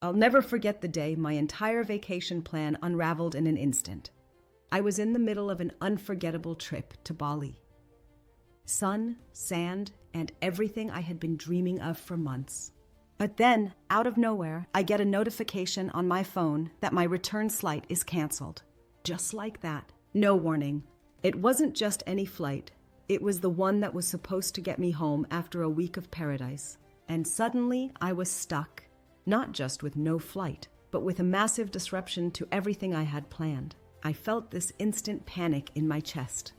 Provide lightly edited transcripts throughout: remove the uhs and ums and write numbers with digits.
I'll never forget the day my entire vacation plan unraveled in an instant. I was in the middle of an unforgettable trip to Bali. Sun, sand, and everything I had been dreaming of for months. But then, out of nowhere, I get a notification on my phone that my return flight is canceled. Just like that. No warning. It wasn't just any flight. It was the one that was supposed to get me home after a week of paradise. And suddenly, I was stuck. Not just with no flight, but with a massive disruption to everything I had planned. I felt this instant panic in my chest.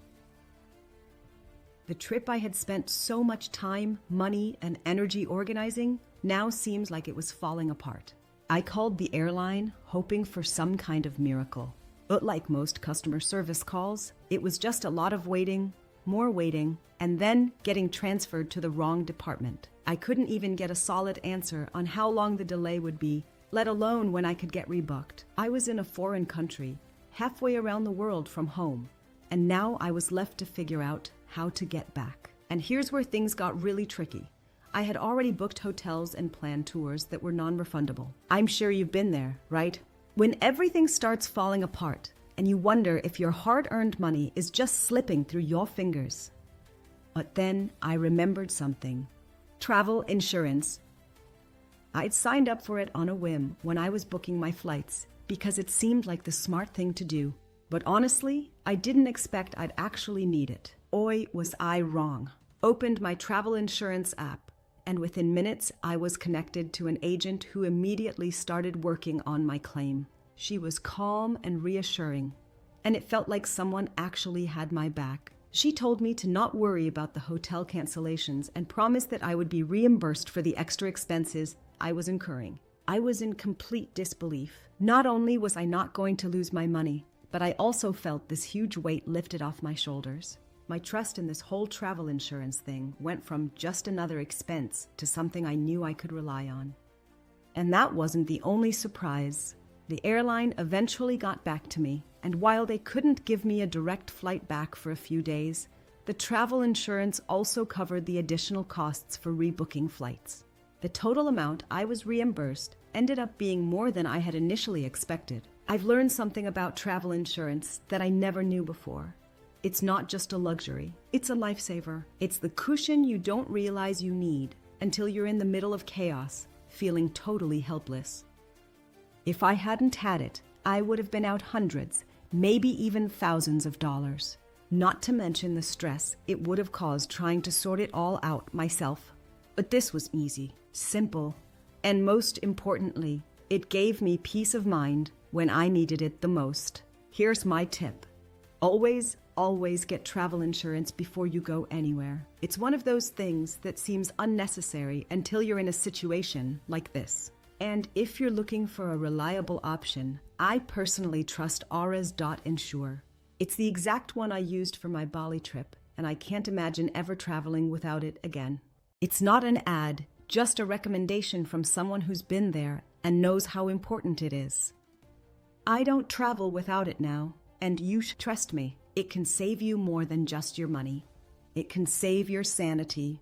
The trip I had spent so much time, money, and energy organizing now seems like it was falling apart. I called the airline, hoping for some kind of miracle. But like most customer service calls, it was just a lot of waiting, more waiting, and then getting transferred to the wrong department. I couldn't even get a solid answer on how long the delay would be, let alone when I could get rebooked. I was in a foreign country, halfway around the world from home, and now I was left to figure out how to get back. And here's where things got really tricky. I had already booked hotels and planned tours that were non-refundable. I'm sure you've been there, right? When everything starts falling apart and you wonder if your hard-earned money is just slipping through your fingers. But then I remembered something. Travel insurance. I'd signed up for it on a whim when I was booking my flights because it seemed like the smart thing to do. But honestly, I didn't expect I'd actually need it. Oi, was I wrong. Opened my travel insurance app, and within minutes I was connected to an agent who immediately started working on my claim. She was calm and reassuring, and it felt like someone actually had my back. She told me to not worry about the hotel cancellations and promised that I would be reimbursed for the extra expenses I was incurring. I was in complete disbelief. Not only was I not going to lose my money, but I also felt this huge weight lifted off my shoulders. My trust in this whole travel insurance thing went from just another expense to something I knew I could rely on. And that wasn't the only surprise. The airline eventually got back to me, and while they couldn't give me a direct flight back for a few days, the travel insurance also covered the additional costs for rebooking flights. The total amount I was reimbursed ended up being more than I had initially expected. I've learned something about travel insurance that I never knew before. It's not just a luxury, it's a lifesaver. It's the cushion you don't realize you need until you're in the middle of chaos, feeling totally helpless. If I hadn't had it, I would have been out hundreds, maybe even thousands of dollars. Not to mention the stress it would have caused trying to sort it all out myself. But this was easy, simple, and most importantly, it gave me peace of mind when I needed it the most. Here's my tip. Always get travel insurance before you go anywhere. It's one of those things that seems unnecessary until you're in a situation like this. And if you're looking for a reliable option, I personally trust Aura's.insure. It's the exact one I used for my Bali trip, and I can't imagine ever traveling without it again. It's not an ad, just a recommendation from someone who's been there and knows how important it is. I don't travel without it now, and you should trust me. It can save you more than just your money. It can save your sanity,